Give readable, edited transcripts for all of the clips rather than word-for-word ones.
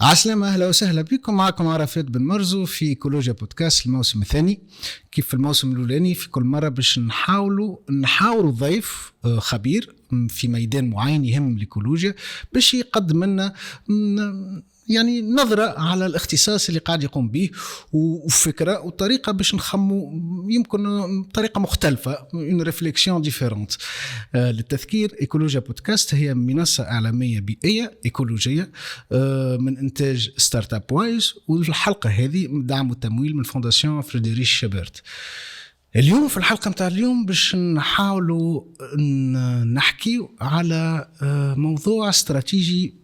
عسلامة، أهلا وسهلا بكم. معكم عرفات بن مرزو في إيكولوجيا بودكاست الموسم الثاني. كيف في الموسم الأولاني في كل مرة باش نحاولوا ضيف خبير في ميدان معين يهم الإيكولوجيا باش يقدم لنا يعني نظرة على الاختصاص اللي قاعد يقوم به وفكرة وطريقة باش نخمو يمكن طريقة مختلفة، une réflexion différente. للتذكير، إيكولوجيا بودكاست هي منصة إعلامية بيئية إيكولوجية من إنتاج ستارت اب وايز، والحلقة هذه دعم وتمويل من فونداسيون فريدريش شابرت. اليوم في الحلقة متاع اليوم باش نحاولوا نحكي على موضوع استراتيجي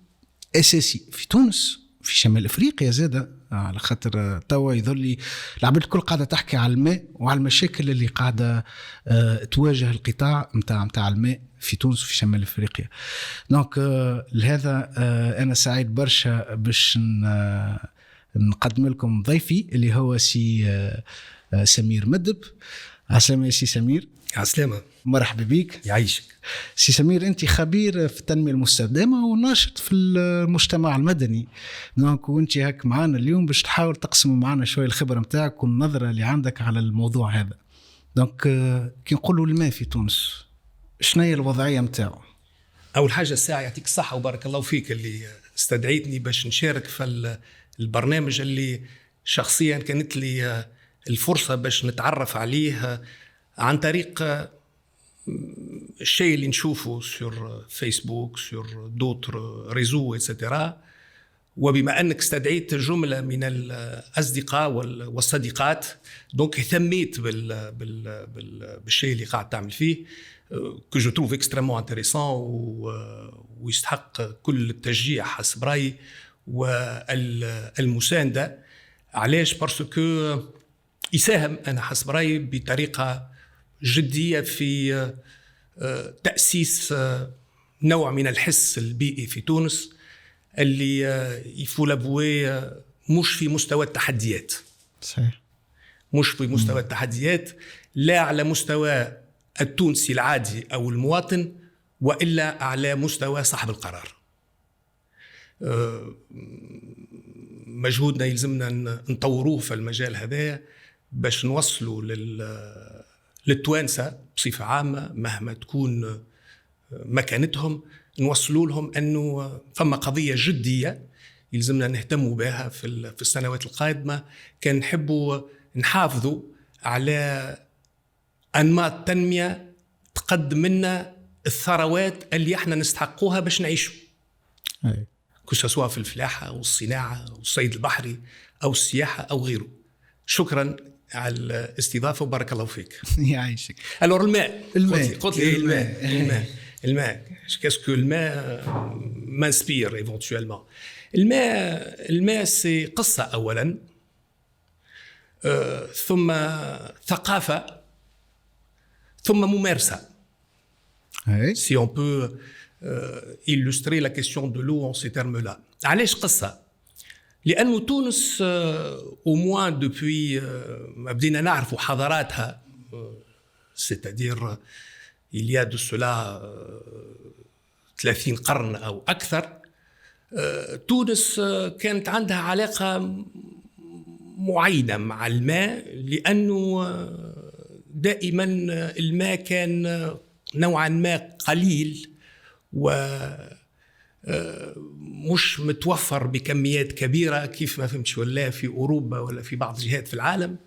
أساسي في تونس، في شمال أفريقيا زادة، على خاطر توا يظل العباد الكل قاعدة تحكي على الماء وعلى المشاكل اللي قاعدة تواجه القطاع متاع الماء في تونس وفي شمال أفريقيا. دونك لهذا أنا سعيد برشا باش نقدم لكم ضيفي اللي هو سي سمير مدب. عسلامة يا سي سمير. عسلامة، مرحبا بك. يعيشك سي سمير. أنت خبير في التنمية المستدامة وناشط في المجتمع المدني، دونك وأنت هك معنا اليوم باش تحاول تقسم معنا شوية الخبرة متاعك والنظرة اللي عندك على الموضوع هذا. دونك كي نقولوا الماء في تونس، شنو هي الوضعية متاعه؟ أول حاجة الساعة يعطيك الصحة وبارك الله فيك اللي استدعيتني باش نشارك في البرنامج اللي شخصيا كانت لي الفرصة باش نتعرف عليه عن طريق الشيء اللي نشوفه سور فيسبوك، سور دوتر ريزو اتسترا. وبما أنك استدعيت جملة من الأصدقاء والصديقات، دونك اهتميت بالشيء اللي قاعد تعمل فيه que je trouve extrêmement intéressant ويستحق كل التشجيع حسب رأيي والمساندة. علاش؟ بارسكو يساهم أنا حسب رأيي بطريقة جدية في تأسيس نوع من الحس البيئي في تونس اللي يفولابوي مش في مستوى التحديات، صحيح، مش في مستوى التحديات، لا على مستوى التونسي العادي أو المواطن، وإلا على مستوى صاحب القرار. مجهودنا يلزمنا نطوروه في المجال هذا باش نوصلوا للتوانسة بصفة عامة مهما تكون مكانتهم، نوصلوا لهم أنه فما قضية جدية يلزمنا نهتموا بها في السنوات القادمة. كان نحبوا نحافظوا على أنماط تنمية تقدم لنا الثروات اللي احنا نستحقوها باش نعيشوا، كسوا في الفلاحة والصناعة والصيد البحري أو السياحة أو غيره. شكرا على الاستضافة وبارك الله فيك. يعيشك. Alors قلت لي الماء كاسكو الماء m'inspire éventuellement. الماء سي قصة أولا، ثم ثقافة، ثم ممارسة. Si on peut illustrer la question de l'eau en ces termes-là. علاش قصة؟ لأنه تونس au moins depuis ما بدينا نعرف حضاراتها، c'est-à-dire il y a de cela 30 قرن أو أكثر، تونس كانت عندها علاقة معينة مع الماء، لأنه دائما الماء كان نوعا ما قليل ومش متوفر بكميات كبيرة كيف ما فهمتش ولا في أوروبا ولا في بعض الجهات في العالم.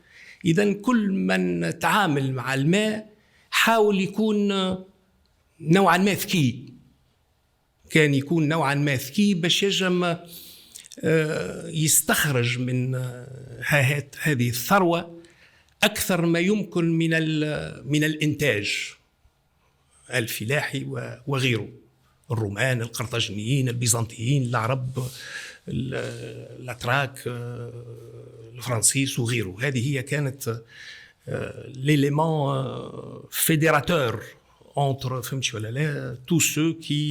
إذن كل من تعامل مع الماء حاول يكون نوعا ما ذكي، كان يكون نوعا ما ذكي باش يجم يستخرج من هذه الثروة أكثر ما يمكن من الإنتاج الفلاحي وغيره، الرومان، القرطاجنيين، البيزنطيين، العرب، الأتراك، الفرنسيس وغيره. هذه هي كانت l'élément fédérateur entre tous ceux qui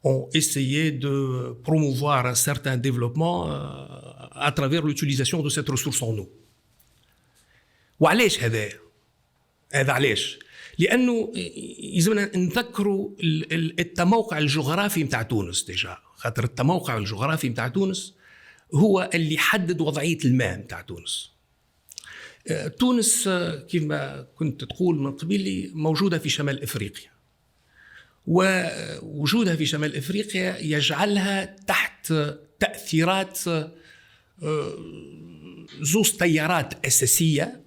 ont essayé de promouvoir un certain développement à travers l'utilisation de cette ressource en eau. وعلاش هذا علاش؟ لأنه يلزمنا نذكروا التموقع الجغرافي متاع تونس ديجا، خاطر التموقع الجغرافي متاع تونس هو اللي حدد وضعية الماء متاع تونس. تونس كما كنت تقول من قبيل موجودة في شمال إفريقيا، ووجودها في شمال إفريقيا يجعلها تحت تأثيرات زوز تيارات أساسية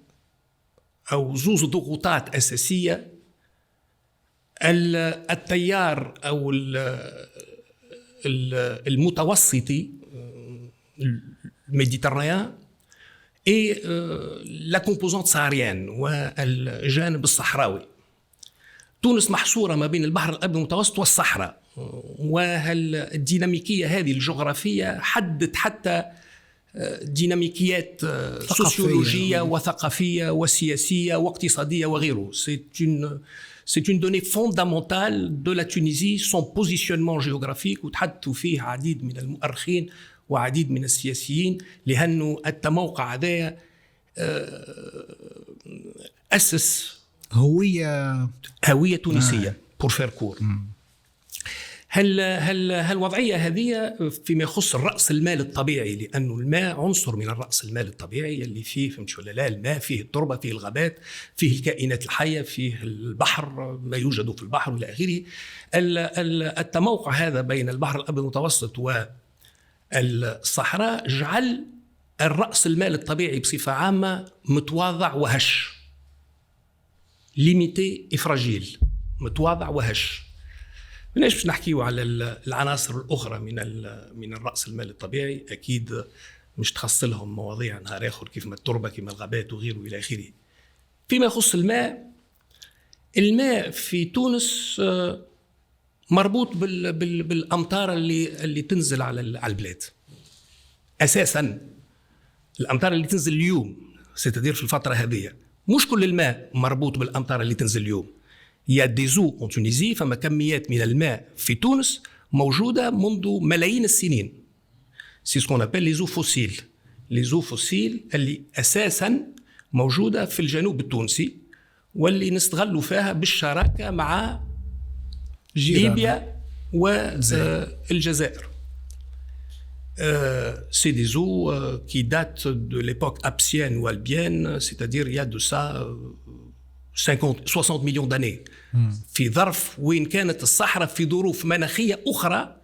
أو زوز ضغوطات أساسية. التيار أو المتوسطي الميديترانيان et la composante saharienne والجانب الصحراوي. تونس محصورة ما بين البحر الأبيض المتوسط والصحراء، والديناميكية هذه الجغرافية حدت حتى ديناميكيات سوسيولوجية وثقافية وسياسية واقتصادية وغيره. C'est une donnée fondamentale de la Tunisie, son positionnement géographique، وتحدثوا فيه عديد من المؤرخين وعديد من السياسيين، لأنه التموقع هذا أسس هوية تونسية pour faire court. هل وضعية هذه فيما يخص الرأس المال الطبيعي، لأنه الماء عنصر من الرأس المال الطبيعي اللي فيه، فهمت ولا لا؟ الماء فيه التربة، فيه الغابات، فيه الكائنات الحية، فيه البحر، ما يوجد في البحر وإلى آخره. التموقع هذا بين البحر الأبيض المتوسط والصحراء جعل الرأس المال الطبيعي بصفة عامة متواضع وهش، ليميتي إفراجيل، متواضع وهش. مناش باش نحكيو على العناصر الأخرى من الرأس المال الطبيعي، أكيد مش تخص لهم مواضيع نهار آخر كيف ما التربة كيف ما الغابات وغيره إلى آخره. فيما يخص الماء في تونس مربوط بالأمطار اللي تنزل على البلاد. أساسا الأمطار اللي تنزل اليوم ستدير في الفترة هذه، مش كل الماء مربوط بالأمطار اللي تنزل اليوم. يا دي زو en Tunisie، فما كميات من الماء في تونس موجودة منذ ملايين السنين. c'est ce qu'on appelle les eaux fossiles. les eaux fossiles اللي أساسا موجودة في الجنوب التونسي، واللي نستغلوا فيها بالشراكة مع ليبيا والجزائر. c'est des eaux qui datent de l'époque apsienne ou albienne, c'est-à-dire il y a de ça 60 millions d'années. في ظرف وين كانت الصحراء في ظروف مناخية أخرى،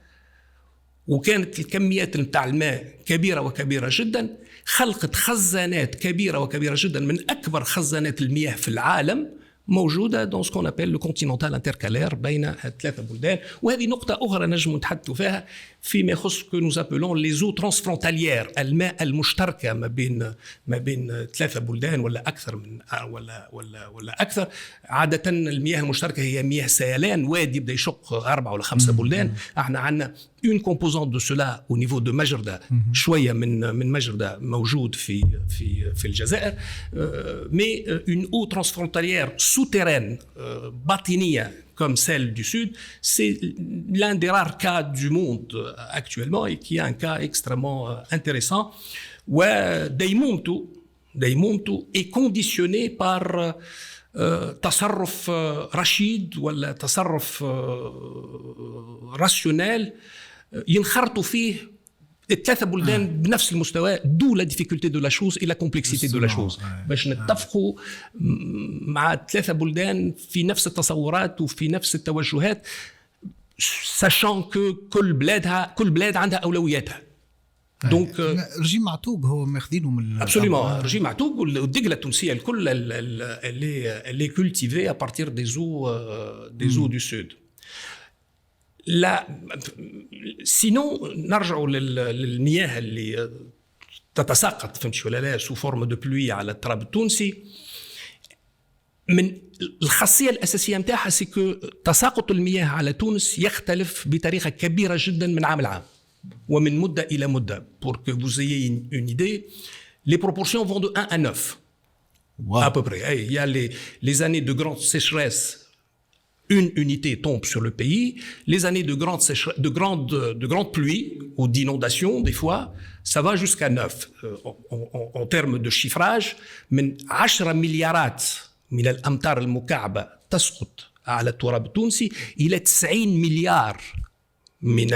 وكانت الكميات نتاع الماء كبيرة وكبيرة جدا، خلقت خزانات كبيرة وكبيرة جدا، من أكبر خزانات المياه في العالم موجودة dans ce qu'on appelle le continental intercalaire بين الثلاثة بلدان. وهذه نقطة أخرى نجم نتحدث فيها فيما يخص que nous appelons les eaux transfrontalières، الماء المشتركة ما بين ثلاثة بلدان ولا أكثر من ولا أكثر. عادة المياه المشتركة هي مياه سيلان، وادي يبدأ يشق 4 ولا 5 بلدان. احنا عندنا une composante de cela au niveau de مجردة، شوية من مجردة موجود في الجزائر. mais une eau transfrontalière souterraine باطنية comme celle du Sud, c'est l'un des rares cas du monde actuellement et qui est un cas extrêmement intéressant. وديمومته est conditionné par تصرف رشيد ولا تصرف راسيونيل ينخرطوا فيه الثلاثة بلدان بنفس المستوى، دو لا ديفيكولتي دو لا شوز إلى كومبلكسيتي دو لا شوز، باش نتفقوا مع الثلاثة بلدان في نفس التصورات وفي نفس التوجهات، ساشون كو كل بلاد عندها أولوياتها. دونك رجيم معتوق هو ماخذينه من ابسوليومون رجيم معتوق، والدقله التونسيه الكل اللي كولتيفي ا بارتير دي زو دو سود. لا سينو نرجعوا للمياه اللي تتساقط، فهمت ولا لا، سو فورم دو بلوي على التراب التونسي. من الخاصيه الاساسيه نتاعها سي كو تساقط المياه على تونس يختلف بطريقه كبيره جدا من عام لعام ومن مدة إلى مدة. Pour que vous ayez une idée, les proportions vont de 1 à 9. Wow. À peu près. Il y a les années de grande sécheresse, une unité tombe sur le pays. Les années de grande sécheresse, de grande pluie ou d'inondation, des fois, ça va jusqu'à 9. En termes de chiffrage, من 10 مليارات من الأمطار المكعبة تسقط على التراب التونسي إلى 90 مليار من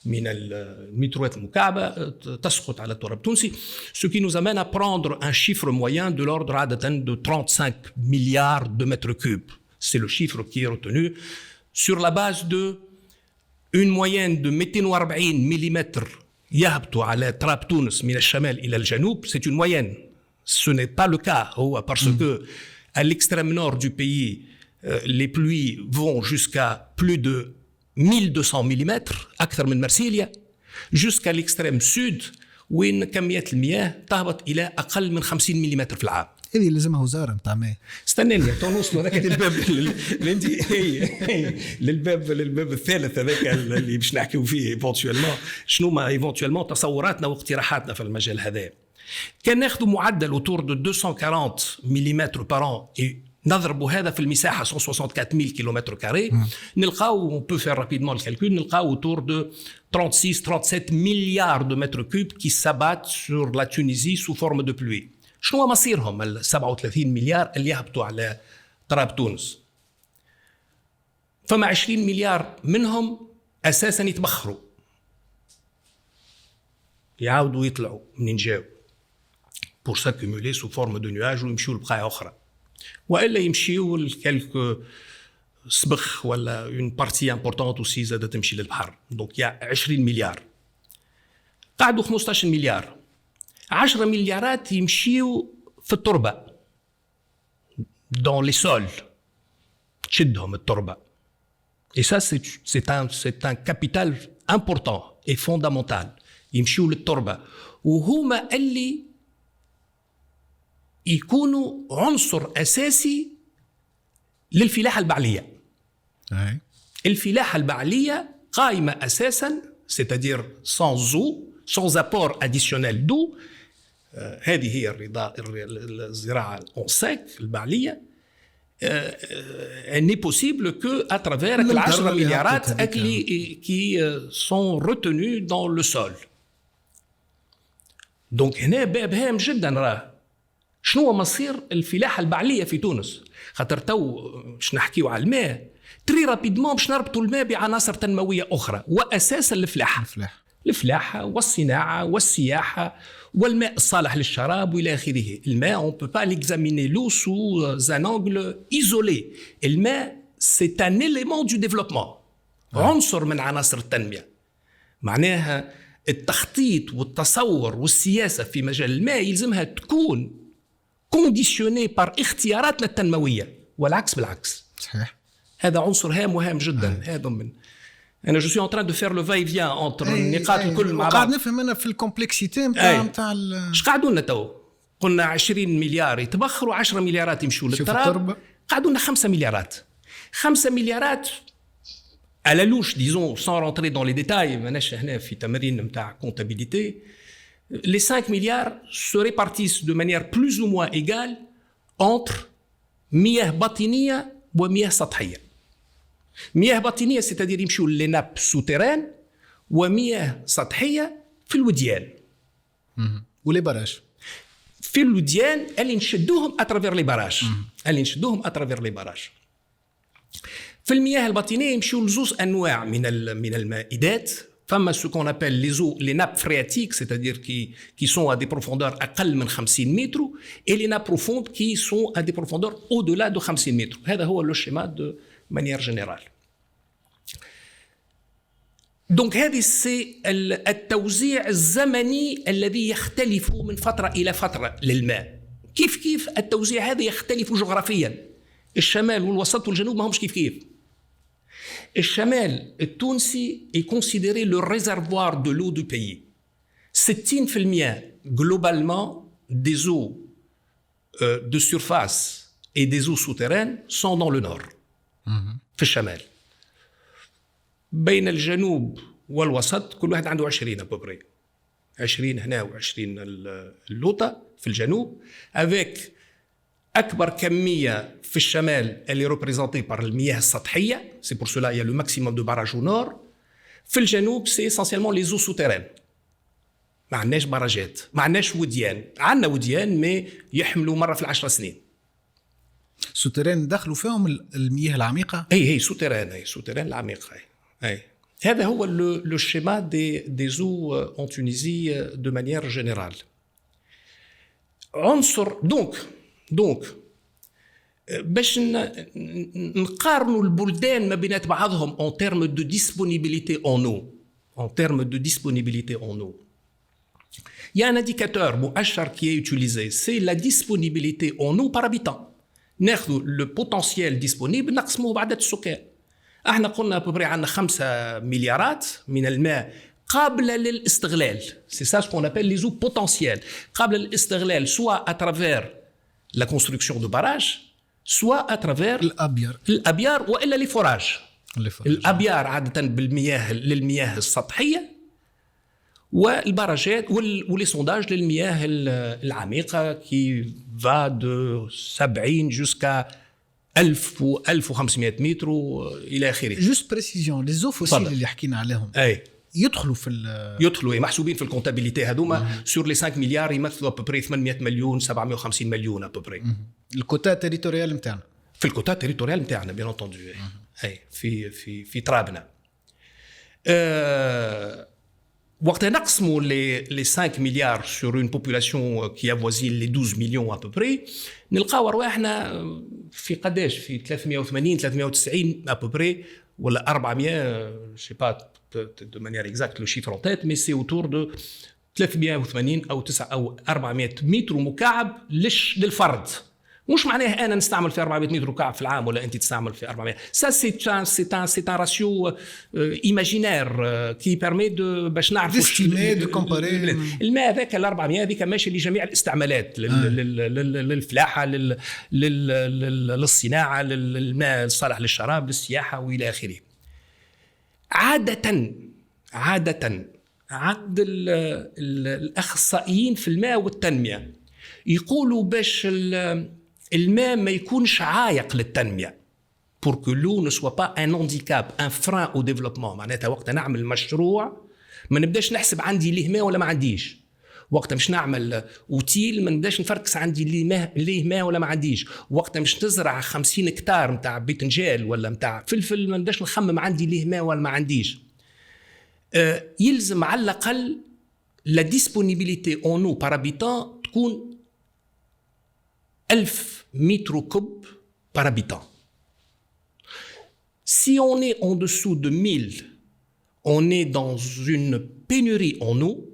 من المتروات المكعبة تسقط على التراب التونسي. Ce qui nous amène à prendre un chiffre moyen de l'ordre عادة de 35 milliards de mètres cubes. C'est le chiffre qui est retenu sur la base de une moyenne de 240 mm يهبطوا على تراب تونس من الشمال إلى الجنوب. C'est une moyenne. Ce n'est pas le cas parce que à l'extrême nord du pays, les pluies vont jusqu'à plus de 1200 mm أكثر من مرسيليا, jusqu'à l'extrême sud وين كميات المياه تهبط إلى أقل من 50 ملم في العام. هذه لازمها وزاره نتاع ماء. استناني تو نوصلوا هذاك للباب اللي انت للباب الثالث هذاك اللي باش نحكيو فيه ايفونتويلمون شنو ما ايفونتويلمون تصوراتنا واقتراحاتنا في المجال هذا. كان ناخذ معدل اوتور دو 240 ملم بار ان نضربوا هذا في المساحه 164000 كيلومتر كاري, نلقاو اون بو فير رابيدمون الكالكول, نلقاو اوتور دو 36-37 milliards de mètres cubes qui s'abattent sur la Tunisie sous forme de pluie. شنو مصيرهم ال 37 مليار اللي يهبطوا على تراب تونس؟ فما 20 مليار منهم اساسا يتبخروا, يعاودوا يطلعوا منين جاو pour s'accumuler sous forme de nuages ويمشيوا لبقاع اخرى, والا يمشيوا لكالكو سبخ ولا اون بارتي امبورطونت وسي زاد تمشي للبحر. دونك يا 20 مليار قعدوا 15 مليار, 10 مليارات يمشيوا في التربة dans les sols, تشدهم التربة. et ça c'est un capital important et fondamental, يمشيوا للتربة وهما اللي يكونوا عنصر أساسي للفلاحة البعلية. الفلاحة البعلية قائمة أساساً c'est-à-dire sans eau, sans apport additionnel d'eau. هذه هي الزراعة en sec البعلية. Elle n'est possible que à travers les 10 مليارات qui sont retenus dans le sol. donc هنا باب هام جدا. راه شنو مصير الفلاحة البعلية في تونس؟ خاطر تو باش نحكيو على الماء تري رابيدمون باش نربطوا الماء بعناصر تنموية أخرى وأساسا الفلاحة والصناعة والسياحة والماء الصالح للشراب وإلى آخره. الماء on peut pas l'examiner l'eau sous un angle isolé. الماء c'est un élément du développement, عنصر من عناصر التنمية. معناها التخطيط والتصور والسياسة في مجال الماء يلزمها تكون كونديسيوني بار اختياراتنا التنموية والعكس بالعكس. صحيح. هذا عنصر هام وهام جدا. هذا من انا جو سوي ان تران دو فير لو فاي فيان انتر النقاط الكل مع بعض. قاعد نفهم انا في الكومبلكسيتي نتاع اش قعدوا لنا تو؟ قلنا 20 مليار يتبخروا, 10 مليارات يمشوا للتراب, قعدوا لنا 5 مليارات. 5 مليارات على لوش ديزون سان رونتري دون لي ديتاي, ماناش هنا في تمرين نتاع كونتابيليتي. Les 5 milliards se répartissent de manière plus ou moins égale entre مياه باطنية ومياه سطحية. مياه باطنية c'est-à-dire يمشوا لي ناب سوتيران, ومياه سطحية في الوديان. ولي باراج في الوديان اللي نشدوهم اترافير لي باراج. في المياه الباطنية يمشوا لزوز أنواع من المائدات. فما ce qu'on appelle les nappes phréatiques, c'est-à-dire qui sont à des profondeurs أقل من 50 متر, et les nappes profondes qui sont à des profondeurs au-delà de 50 متر. هذا هو le schéma de manière générale. donc هذه c'est التوزيع الزمني الذي يختلف من فترة إلى فترة للماء. كيف التوزيع هذا يختلف جغرافيا. الشمال والوسط والجنوب ما همش كيف. الشمال التونسي est considéré le réservoir de l'eau du pays. 60% globalement des eaux de surface et des eaux souterraines sont dans le nord. في الشمال. بين الجنوب والوسط كل واحد عنده 20 أبوبري. 20 هنا و20 اللوطة في الجنوب. avec أكبر كمية في الشمال اللي représentée par المياه السطحية. c'est pour cela il y a le maximum de barrages au nord. في الجنوب c'est essentiellement les eaux souterraines. ما عندناش باراجات, ما عندناش وديان. عندنا وديان ما يحملوا مرة في 10 سنين. سوتيران دخلوا فيهم المياه العميقة. هي سوتيران العميقة. هذا هو le schéma des eaux en Tunisie de manière générale. Donc باش نقارنوا البلدان ما بينات بعضهم en termes de disponibilité en eau. Il y a un indicateur مؤشر qui est utilisé, c'est la disponibilité en eau par habitant. ناخذوا le potentiel disponible نقسموه بعدد السكان. احنا قلنا ببري عندنا 5 مليارات من الماء قابلة للاستغلال. C'est ça ce qu'on appelle les eaux potentielles. قابلة للاستغلال soit à travers la construction de barrages, soit à travers الأبيار وإلا les forages. الأبيار عادة للمياه السطحية والبراجات ولي sondage للمياه العميقة qui va de 70 jusqu'à 1000 و 1500 متر إلى آخره. جوست بريسيزيون لي زو فوسيل اللي حكينا عليهم أي يدخلوا محسوبين في الكونتابيليتي هذوما سور لي 5 مليار يمثلوا ابوبري 800 مليون 750 مليون ابوبري. الكوتا تيريتوريال نتاعنا في الكوتا تيريتوريال نتاعنا بيان انتوندو اي في ترابنا. وقت نقسموا les 5 milliards sur une population qui avoisine les 12 millions à peu près نلقاو رواحنا في قداش في 380 390 à peu près ولا 400 je sais pas de manière exacte le chiffre en tête mais c'est autour de 380 أو 400 متر مكعب للفرد. مش معناه أنا نستعمل في 400 متر مكعب في العام ولا أنت تستعمل في 400. Ça c'est un ratio imaginaire qui permet de باش نعرفوا de comparer الماء ذاك ال 400 هذيك ماشي لجميع الاستعمالات للفلاحة للصناعة للماء الصالح للشراب للسياحة وإلى آخره. عادة عند الأخصائيين في الماء والتنمية يقولوا باش الماء ما يكونش عائق للتنمية pour que l'eau ne soit pas un handicap, un frein au développement. معناتها وقت نعمل مشروع ما نبداش نحسب عندي ليه ماء ولا ما عنديش. وقت مش نعمل اوتيل ما نبداش نفركس عندي ليه ماء ولا ما عنديش. وقت مش نزرع 50 هكتار متاع بيتنجال ولا متاع فلفل ما نبداش نخمم عندي ليه ماء ولا ما عنديش. يلزم على الأقل la disponibilité en eau par habitant تكون 1000 mètres cubes par habitant. Si on est en dessous de 1000, on est dans une pénurie en eau.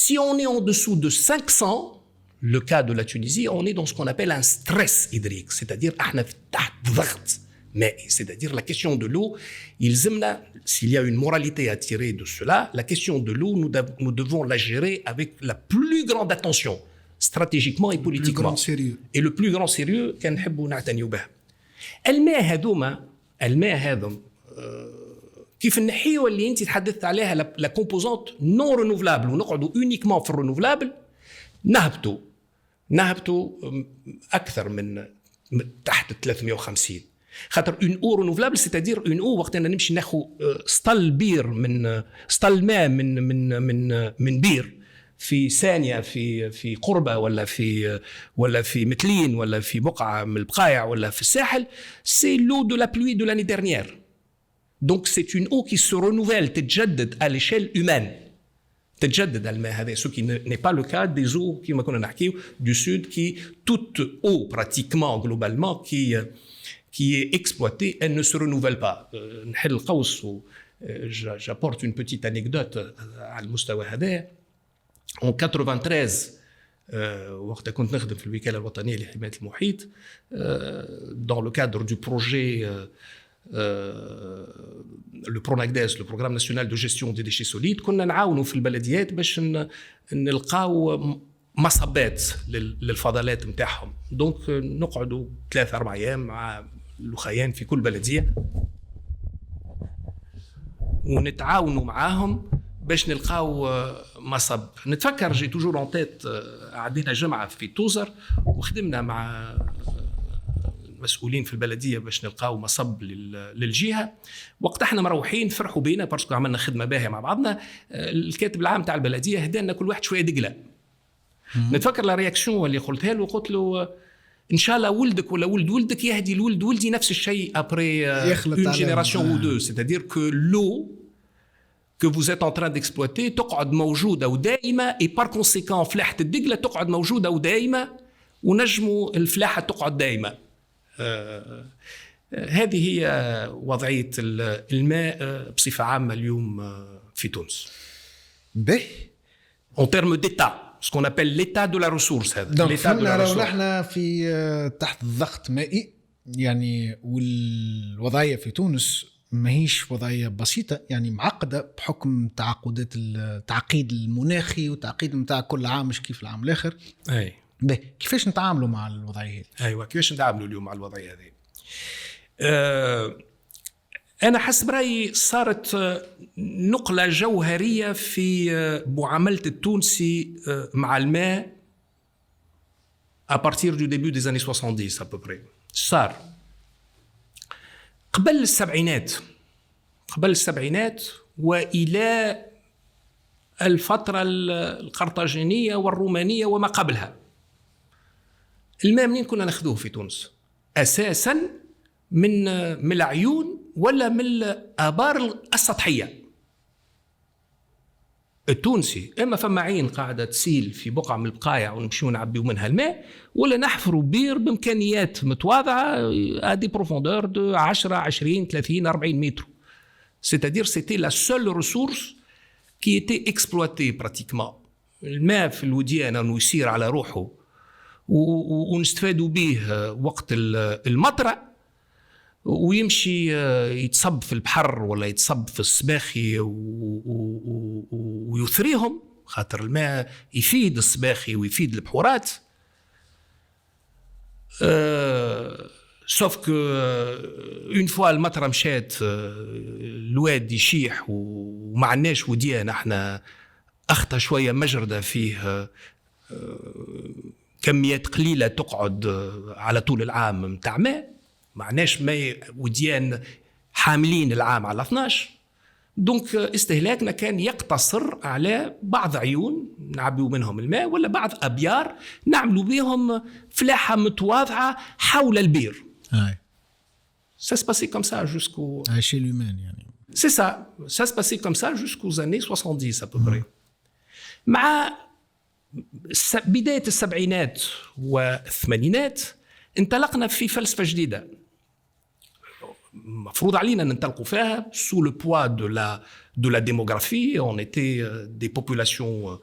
Si on est en dessous de 500, le cas de la Tunisie, on est dans ce qu'on appelle un stress hydrique, c'est-à-dire c'est-à-dire la question de l'eau, s'il y a une moralité à tirer de cela, la question de l'eau, nous devons la gérer avec la plus grande attention, stratégiquement et politiquement. Et le plus grand sérieux كنحبوا نعتنيوا به. الماء هذم كيف النحية اللي انت تحدثت عليها la composante non renouvelable ونقعدوا uniquement في الرينوفلابل نهبطوا أكثر من تحت 350. خاطر une eau renouvelable c'est-à-dire une eau وقت أننا نمشي ناخو سطل بير من سطل ماء من بير في ثانية في قربة ولا في متلين ولا في بقعة من البقايع ولا في الساحل c'est l'eau de la pluie de l'année dernière. Donc c'est une eau qui se renouvelle, تتجدد à l'échelle humaine. تتجدد الماء هذا ce qui n'est pas le cas des eaux كما كنا نحكيو du sud qui toute eau pratiquement globalement qui est exploitée, elle ne se renouvelle pas. نحل القوس j'apporte une petite anecdote على المستوى هذا. En 93 وقت كنت نخدم في الوكالة الوطنية لحماية المحيط dans le cadre du projet le PRONACDES, le Programme national de gestion des déchets solides, كنا نعاونوا في البلديات باش نلقاو مصبات للفضلات نتاعهم. دونك نقعدوا 3-4 أيام مع الوخيان في كل بلدية ونتعاونوا معاهم باش نلقاو مصب. نتفكر جي توجور اون تيت عدينا جمعة في توزر وخدمنا مع مسؤولين في البلدية باش نلقاو مصب للجهة. وقت احنا مروحين فرحوا بينا بارسكو عملنا خدمة باهية مع بعضنا. الكاتب العام تاع البلدية هدانا كل واحد شوية دقلة. نتفكر لا رياكسيون اللي قلتها له قلت له ان شاء الله ولدك ولا ولد ولدك يهدي الولد ولدي نفس الشيء après une génération ou deux. C'est-à-dire que l'eau que vous êtes en train d'exploiter تقعد موجودة ودائمة et par conséquent فلاحة الدقلة تقعد موجودة ودائمة ونجموا الفلاحة تقعد دائمة. هذه هي وضعية الماء بصفة عامة اليوم في تونس. به en termes d'état, ce qu'on appelle l'état de la ressource. هذا l'état de la ressource. نحن في تحت الضغط مائي يعني، والوضعية في تونس ماهيش وضعية بسيطة يعني، معقدة بحكم تعقدات التعقيد المناخي وتعقيد متاع كل عام مش كيف العام الآخر. أي به كيفاش نتعاملوا مع الوضعية هذه؟ أيوة كيفاش نتعاملوا اليوم مع الوضعية هذه؟ أنا حسب رأيي صارت نقلة جوهرية في معاملة التونسي مع الماء à partir du début des années 70 à peu près. صار قبل السبعينات وإلى الفترة القرطاجينية والرومانية وما قبلها، الماء منين كنا ناخذوه في تونس؟ أساساً من العيون ولا من الآبار السطحية. التونسي إما فما عين قاعدة تسيل في بقعة من البقايع ونمشيو نعبيو منها الماء، ولا نحفروا بير بإمكانيات متواضعة à des profondeurs de 10, 20, 30, 40 mètres. C'est-à-dire c'était la seule ressource qui était exploitée pratiquement. الماء في الوديان أنه يسير على روحه ونستفادوا به وقت المطرة، ويمشي يتصب في البحر ولا يتصب في السباخي ويثريهم، خاطر الماء يفيد السباخي ويفيد البحورات. سوف كو اون فوا المطره مشات الواد يشيح وما عندناش وديان، احنا اخطا شويه مجرده فيه كميات قليله تقعد على طول العام متاع ماء، ما عندناش ماء وديان حاملين العام على 12. دونك استهلاكنا كان يقتصر على بعض عيون نعبيو منهم الماء، ولا بعض أبيار نعملوا بهم فلاحة متواضعة حول البير. Ça se passait comme ça jusqu'au... chez l'humain يعني. C'est ça. Ça se passait comme ça jusqu'aux années 70 à peu près. مع بداية السبعينات والثمانينات انطلقنا في فلسفة جديدة مفروض علينا ننطلقوا فيها sous le poids de la démographie. On était des populations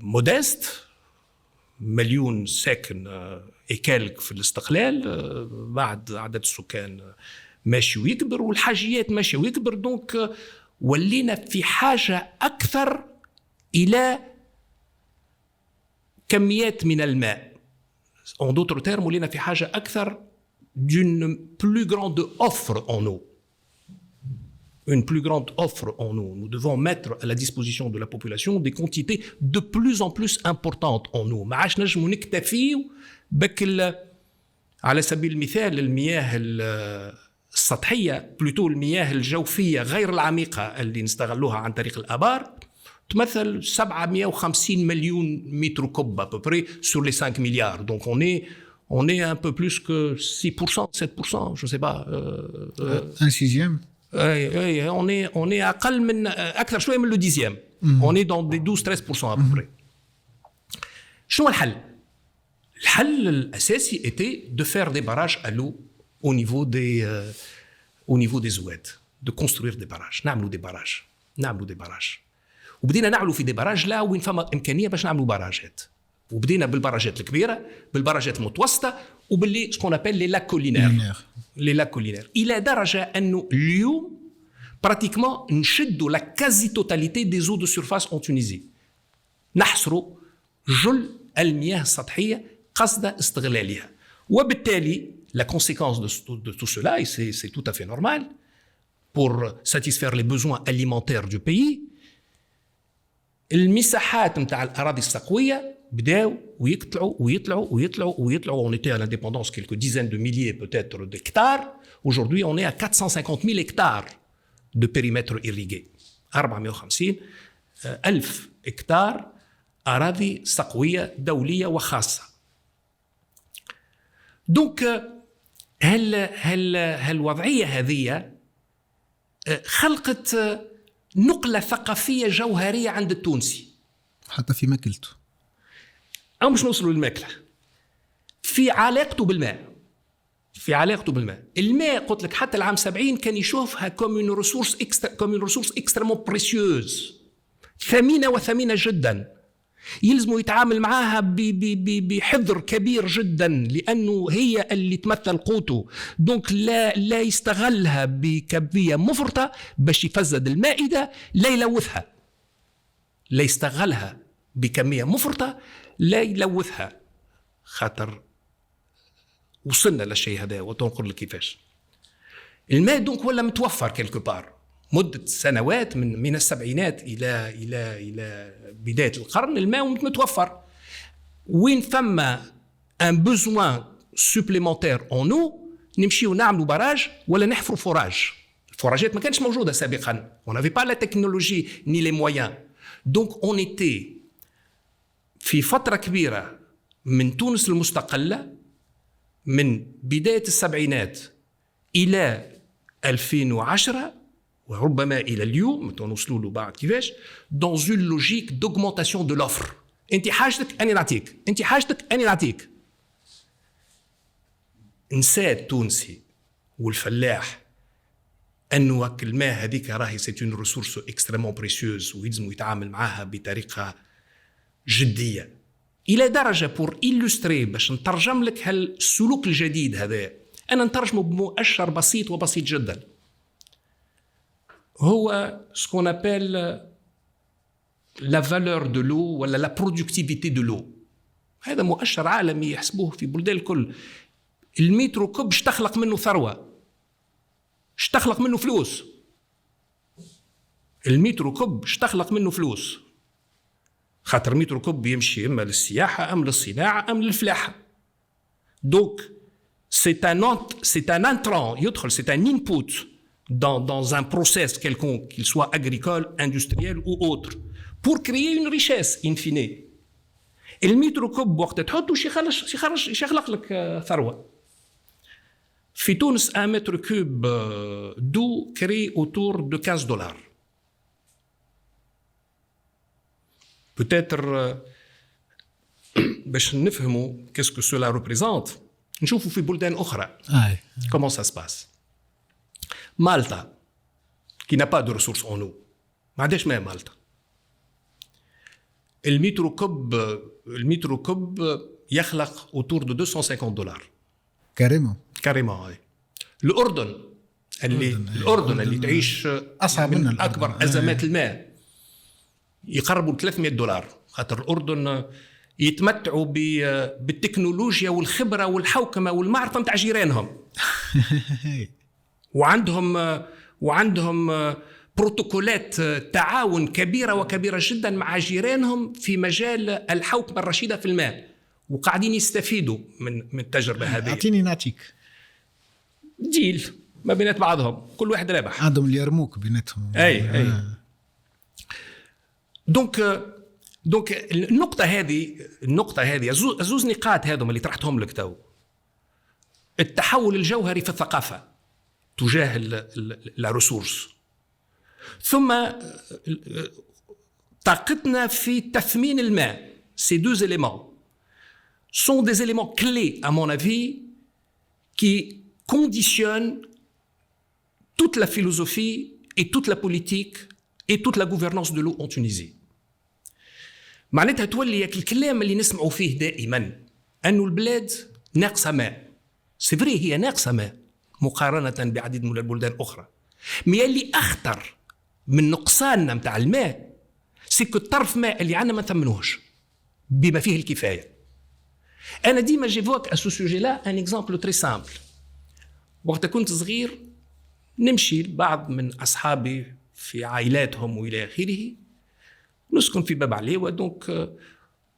modestes, مليون ساكن إكالك في الاستقلال، بعد عدد السكان ماشي ويكبر والحاجيات ماشي ويكبر. دونك ولينا في حاجة أكثر إلى كميات من الماء. En d'autres termes ولينا في حاجة أكثر d'une plus grande offre en eau. Une plus grande offre en eau. Nous devons mettre à la disposition de la population des quantités de plus en plus importantes en eau. ما عادش نجمو نكتفيو بك على سبيل المثال المياه السطحية، بلوتو المياه الجوفية غير العميقة اللي نستغلوها عن طريق الآبار، تمثل 750 مليون متر كوب à peu près sur les 5 milliards. Donc on est un peu plus que 6%, 7%, je sais pas. Un sixième. On est أقل من أكثر شوية من le dixième. On est dans des 12-13% à peu près. شنو الحل؟ الحل الأساسي était de faire des barrages à l'eau au niveau des زواد، de construire des barrages. نعملوا des barrages. وبدينا نعملوا في دي باراج لا وين فما إمكانية باش نعملوا باراجات. وبدينا بالباراجات الكبيرة، بالباراجات المتوسطة، وباللي سكون أبل لي لاك كولينير. إلى درجة أنه اليوم براتيكمون نشدوا لا كازي توتاليتي دي زو دو سيرفاس أون تونيزي. نحصروا جل المياه السطحية قصد استغلالها. وبالتالي la conséquence de tout cela, et c'est tout à fait normal, pour satisfaire les besoins alimentaires du pays, المساحات نتاع الأراضي السقوية بداو ويطلعوا. On était à l'indépendance quelques dizaines de milliers peut-être d'hectares. Aujourd'hui, on est à 450 000 hectares de périmètre irrigué. 450 ألف هكتار أراضي سقوية دولية وخاصة. دونك هالوضعية هذه خلقت نقلة ثقافية جوهرية عند التونسي حتى في ماكلته، أو مش نوصلوا للماكلة، في علاقته بالماء. الماء قلت لك حتى العام 70 كان يشوفها كوم ريسورس اكستريمون بريسيوز، ثمينة جدا، يلزموا يتعامل معاها بحذر كبير جدا، لأنه هي اللي تمثل قوته. دونك لا يستغلها بكمية مفرطة باش يفسد المائدة، لا يلوثها، لا يستغلها بكمية مفرطة، لا يلوثها. خاطر وصلنا للشيء هذا وتنقل لك كيفاش الماء دونك ولا متوفر كيلكو بار مدة سنوات، من السبعينات إلى بداية القرن الماء متوفر. وين فما ان بوزوان سوبليمونتير اون او نمشيو نعملوا براج ولا نحفروا فوراج. الفوراجات ما كانش موجودة سابقا، on n'avait pas la technologie ni les moyens. donc on était في فترة كبيرة من تونس المستقلة من بداية السبعينات إلى 2010 وربما إلى اليوم نوصلوا له بعد كيفاش dans une logique d'augmentation de l'offre. أنت حاجتك أنا نعطيك، أنت حاجتك أنا نعطيك. نسى التونسي والفلاح أنه الماء هذيك راهي c'est une ressource extrêmement précieuse ويلزم يتعامل معها بطريقة جدية، إلى درجة بور إلوستري باش نترجم لك هالسلوك الجديد هذا. أنا نترجمه بمؤشر بسيط وبسيط جدا، هو سكون أبل لا فالور دو لو ولا لا برودكتيفيتي دو لو. هذا مؤشر عالمي يحسبوه في بلدان الكل. المترو كوب اشتخلق منه ثروة، اشتخلق منه فلوس. المترو كوب اشتخلق منه فلوس، خاطر مترو كوب يمشي إما للسياحة أم للصناعة أم للفلاحة. donc c'est un entrant يدخل، c'est un input dans un process quelconque, qu'il soit agricole, industriel ou autre, pour créer une richesse in fine. المترو كوب وقت تحطه يخلق لك ثروة. في تونس un mètre cube d'eau crée autour de $15. peut-être باش نفهموا qu'est-ce que cela représente نشوفوا في بلدان أخرى comment ça se passe. مالطا qui n'a pas de ressources en eau ما عندهاش ماء. مالطا المترو كوب يخلق autour de $250 كاريمون. الأردن اللي تعيش أصعب من أكبر أزمات الماء يقربوا $300، خاطر الأردن يتمتعوا بالتكنولوجيا والخبرة والحوكمة والمعرفة متاع جيرانهم وعندهم بروتوكولات تعاون كبيرة جدا مع جيرانهم في مجال الحوكمة الرشيدة في الماء، وقاعدين يستفيدوا من التجربة هذه. أعطيني نعطيك ديل ما بينات بعضهم، كل واحد رابح، عندهم اللي يرموك بيناتهم. أي دونك النقطة هذه زوز نقاط هذم اللي طرحتهم لك تو. التحول الجوهري في الثقافة تجاه لا ريسورس، ثم طاقتنا في تثمين الماء. Ces deux éléments sont des éléments clés à mon avis qui conditionnent toute la philosophie et toute la politique et toute la gouvernance de l'eau en Tunisie. معناتها تولي الكلام اللي نسمعوا فيه دائما أنه البلاد ناقصة ماء. سيفري هي ناقصة ماء مقارنة بعديد من البلدان الأخرى، مي اللي أخطر من نقصاننا متاع الماء سيكو الطرف ماء اللي عنا ما ثمنوهش بما فيه الكفاية. أنا ديما جيفوك أسو سوجي لا أن إكزامبل تري سامبل. وقت كنت صغير نمشي بعض من أصحابي في عائلاتهم وإلى آخره، نسكن في باب عليوة. دونك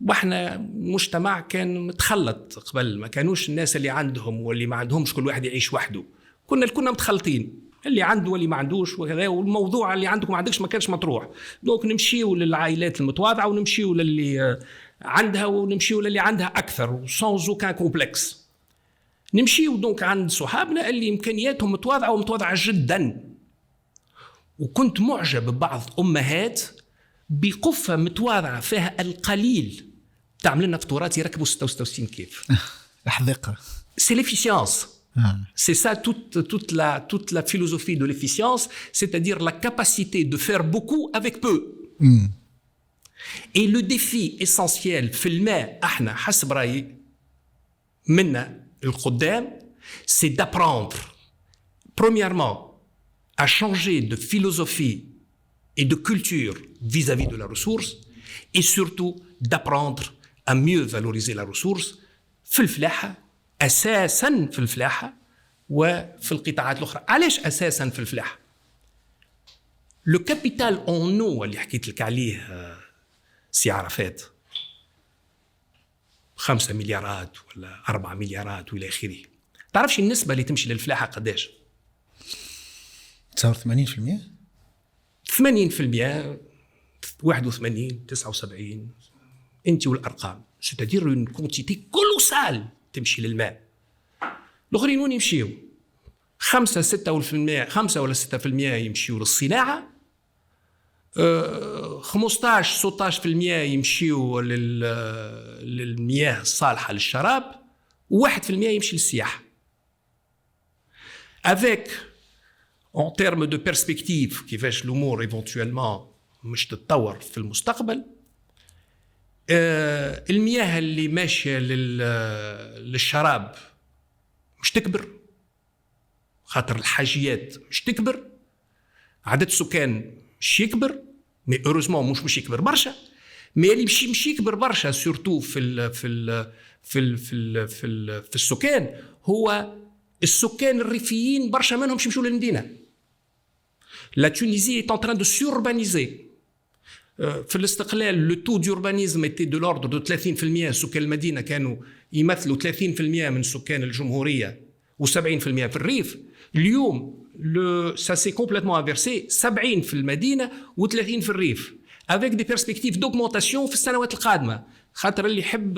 واحنا مجتمع كان متخلط قبل، ما كانوش الناس اللي عندهم واللي ما عندهمش كل واحد يعيش وحده، كنا متخلطين، اللي عنده واللي ما عندوش وكذا، والموضوع اللي عندك ما عندكش ما كانش مطروح. دونك نمشيو للعائلات المتواضعة ونمشيو للي عندها ونمشيو للي عندها أكثر sans aucun complexe. نمشي ودونك عند صحابنا اللي إمكانياتهم متواضعة ومتواضعة جدا. وكنت معجب ببعض أمهات بقفة متواضعة فيها القليل تعمل لنا فطورات يركبوا 66 كيف. أحذقة. C'est l'efficience. C'est ça toute la philosophie de l'efficience, c'est-à-dire la capacité de faire beaucoup avec peu. Et le défi essentiel في الماء احنا حسب رأيي منا القدام c'est d'apprendre premièrement à changer de philosophie et de culture vis-à-vis de la ressource et surtout d'apprendre à mieux valoriser la ressource في الفلاحة أساساً في الفلاحة وفي القطاعات الأخرى. علاش أساساً في الفلاحة؟ لو كابيتال اون نو اللي حكيت لك عليه سي عرفات 5 مليارات ولا 4 مليارات وإلى آخره. تعرفش النسبة اللي تمشي للفلاحة قداش؟ تصور 80%؟ 80%، 81 79 انت والارقام، c'est-à-dire une quantité colossale تمشي للماء. الاخرين وين يمشيو؟ 5 6% 5 ولا 6% يمشيو للصناعه، 15 16% يمشيو للمياه الصالحه للشراب، و1% يمشي للسياحه. avec en termes de perspective كيفاش الامور éventuellement مش تتطور في المستقبل، المياه اللي ماشيه للشراب مش تكبر، خاطر الحاجيات مش تكبر، عدد السكان مش يكبر، مي هeureusement مش يكبر برشا، مي اللي مش يكبر برشا سورتو في السكان هو السكان الريفيين، برشا منهم يمشوا للمدينه. La Tunisie est en train de s'urbaniser. في الاستقلال لو تو دوربانيزم ايتي دو لوردر دو 30%، سكان المدينه كانوا يمثلوا 30% من سكان الجمهوريه و70% في الريف. اليوم سا سي كومبليتمون انفيرسي، 70 في المدينه و30 في الريف، افيك دي بيرسبكتيف دوغمونتاسيون في السنوات القادمه. خاطر اللي يحب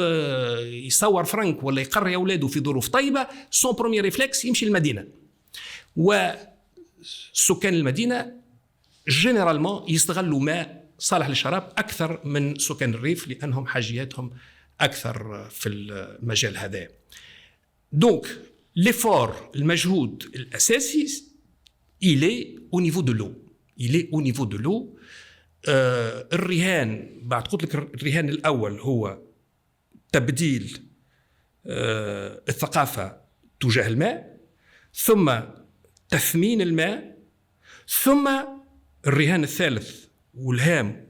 يصور فرنك ولا يقري اولاده في ظروف طيبه، سون بروميير ريفلكس يمشي للمدينه. وسكان المدينه جينيرالمون يستغلوا ماء صالح للشراب أكثر من سكان الريف، لأنهم حاجياتهم أكثر في المجال هذا. دونك l'effort المجهود الأساسي il est au niveau de l'eau. il est au niveau de l'eau. الرهان، بعد قلت لك الرهان الأول هو تبديل الثقافة تجاه الماء، ثم تثمين الماء، ثم الرهان الثالث والهام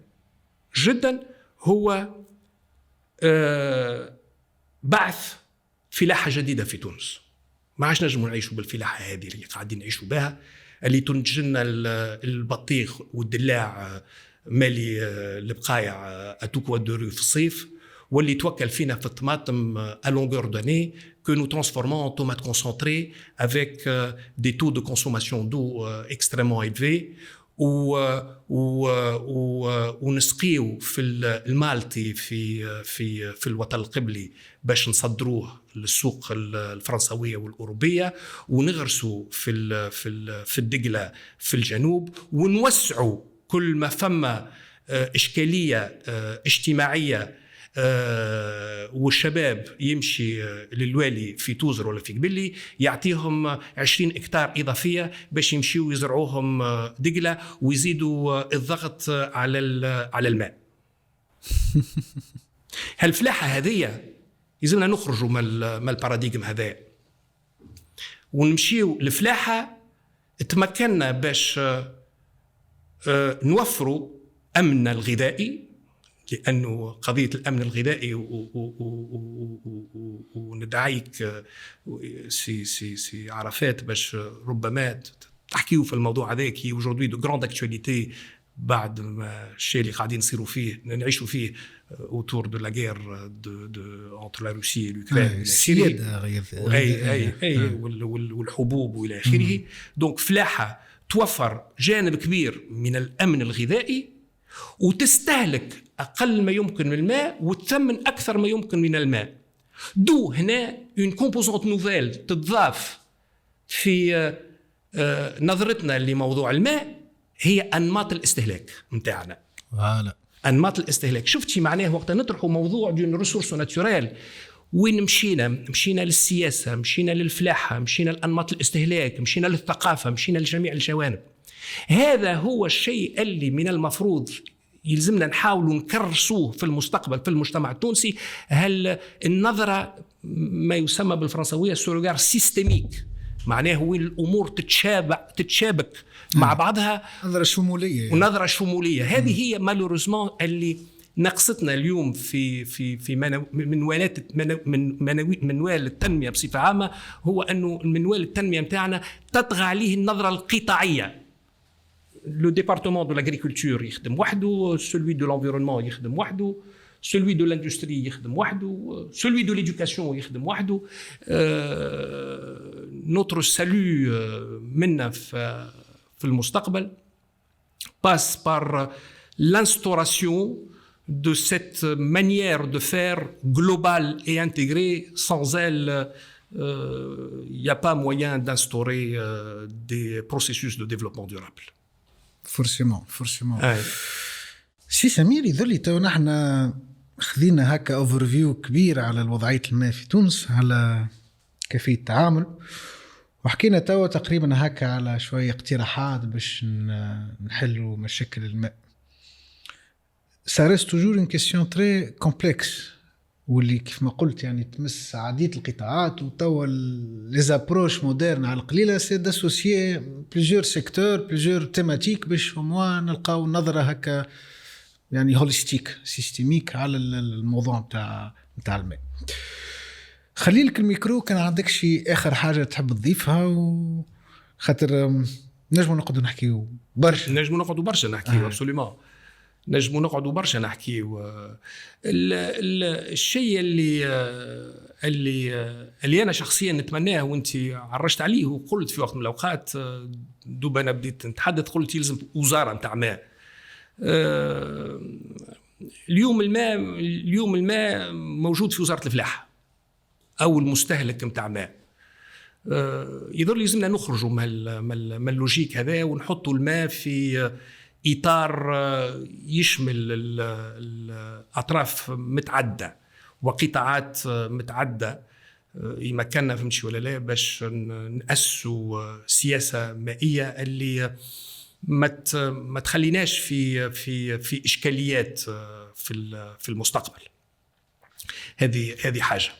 جدا هو بعث فلاحة جديدة في تونس. ما عادش نجموا نعيشوا بالفلاحة هذه اللي قاعدين نعيشوا بها، اللي تنتج لنا البطيخ والدلاع مالي البقايع اتوكوا دوري في الصيف، واللي توكل فينا في الطماطم à longueur d'année que nous transformons en tomates concentrées avec des taux de consommation d'eau extrêmement élevés. ونسقيو في المالتي في الوطن القبلي باش نصدروه للسوق الفرنسويه والاوروبيه، ونغرسوا في الدقله في الجنوب، ونوسعوا كل ما فما اشكاليه اجتماعيه، والشباب يمشي للوالي في توزر ولا في قبلي يعطيهم 20 هكتار إضافية باش يمشيوا يزرعوهم دقلة ويزيدوا الضغط على الماء. هالفلاحة هذه يزلنا نخرجوا من الباراديغم هذا ونمشيوا لفلاحة تمكننا باش نوفروا أمن الغذائي، لأنه قضية الأمن الغذائي وندعيك سي عرفات باش ربما تحكيوا في الموضوع هذا كي aujourd'hui de grande actualité بعد ما الشيء اللي قاعدين نصيروا فيه نعيشوا فيه autour de la guerre entre la Russie et l'Ukraine والحبوب وإلى آخره. دونك فلاحة توفر جانب كبير من الأمن الغذائي وتستهلك أقل ما يمكن من الماء وتثمن أكثر ما يمكن من الماء. دو هنا اون كومبوزونت نوفيل تضاف في نظرتنا لموضوع الماء، هي انماط الاستهلاك نتاعنا. انماط الاستهلاك، شفتي معناه وقت نطرحوا موضوع دون ريسورس ناتوريل وين مشينا للسياسه، مشينا للفلاحه، مشينا لانماط الاستهلاك، مشينا للثقافه، مشينا لجميع الجوانب. هذا هو الشيء اللي من المفروض يلزمنا نحاولوا نكرسوه في المستقبل في المجتمع التونسي. هل النظرة ما يسمى بالفرنسوية سولوغار سيستميك، معناه وين الأمور تتشابك مع بعضها، نظرة شمولية ونظرة شمولية. هذه هي مالوريزمون اللي نقصتنا اليوم في منوال التنمية بصفة عامة، هو أنه المنوال التنمية متاعنا تطغى عليه النظرة القطاعية. Le département de l'agriculture يخدم وحده، celui de l'environnement يخدم وحده، celui de l'industrie يخدم وحده، celui de l'éducation يخدم وحده. notre salut منا في المستقبل passe par l'instauration de cette manière de faire globale et intégrée. Sans elle, il n'y a pas moyen d'instaurer des processus de développement durable. فورسيمون. سي سمير، يظل تو نحن خذينا هكا اوفرفيو كبير على وضعية الماء في تونس، على كيفية التعامل، وحكينا تو تقريبا هكا على شوية اقتراحات باش نحلوا مشاكل الماء. سارس توجور ان كيسيون تري كومبلكس، واللي كيف ما قلت يعني تمس عديد القطاعات، وتوا ليزابروش مودرن على القليله سي داسوسيي بليزيور سيكتور بليزيور تيماتيك باش هما نلقاو نظره هكا يعني هوليستيك سيستيميك على الموضوع نتاع الماء. خلي لك الميكرو، كان عندك شي اخر حاجه تحب تضيفها؟ خاطر نجموا نقعدوا نحكيو برشا نحكيو ابسوليومون، نجموا نقعدوا برشا نحكيو. الشيء اللي انا شخصيا نتمناه وانت عرجت عليه وقلت في وقت من الاوقات، دوب انا بديت نتحدث قلت يلزم وزاره نتاع ماء. اليوم الماء موجود في وزاره الفلاحه او المستهلك نتاع ماء. يظل لازمنا نخرجوا من اللوجيك هذا ونحطوا الماء في إطار يشمل الأطراف متعدة وقطاعات متعدة، يمكننا فهمتش ولا لا باش نأسسوا سياسة مائية اللي ما تخليناش في إشكاليات في المستقبل. هذه حاجة،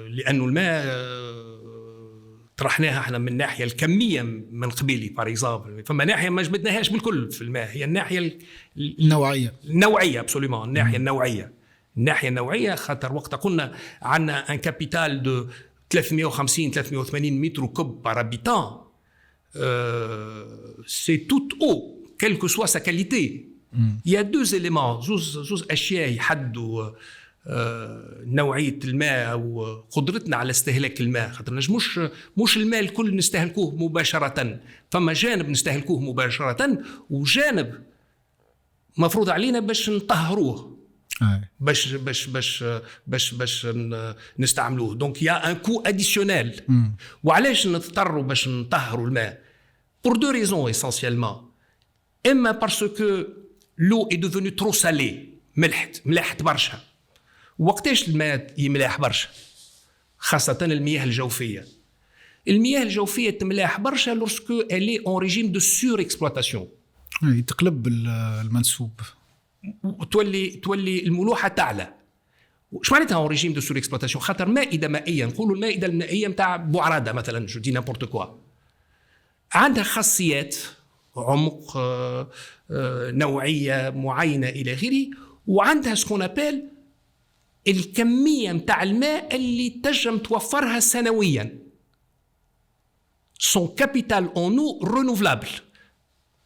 لأنه الماء طرحناها احنا من الناحيه الكميه من قبيلي باريزابل، فما ناحيه ما جبدناهاش بالكل في الماء، هي الناحيه النوعيه ابسوليومون. الناحيه النوعيه خاطر وقت قلنا عندنا ان كابيتال دو 380 متر كوب بار هابيتان، سي توت او كيل كو سوا سا كاليتي. يا دوز إليمون، زوز اشياء يحدوا نوعية الماء أو قدرتنا على استهلاك الماء. خاطر مش الماء الكل نستهلكوه مباشرة، فما جانب نستهلكوه مباشرة وجانب مفروض علينا باش نطهروه، باش نستعملوه. دونك يا ان كو اديسيونيل. وعلاش نضطروا باش نطهروا الماء؟ pour deux raisons essentiellement. اما parce que l'eau est devenue trop salée، ملحت برشا. وقتاش الماء يملاح برشا؟ خاصة المياه الجوفية. المياه الجوفية تملاح برشا لورسكو elle est en régime de surexploitation. تقلب المنسوب، تولي الملوحة تعلى. وش معناتها en régime de surexploitation؟ خاطر مائدة مائية، نقولوا المائدة المائية متاع بوعرادة مثلا، جو دي نامبورت كوا، عندها خاصيات عمق، نوعية معينة إلى آخره، وعندها سكون أبيل الكمية متاع الماء اللي تنجم توفرها سنويا. son capital en eau renouvelable.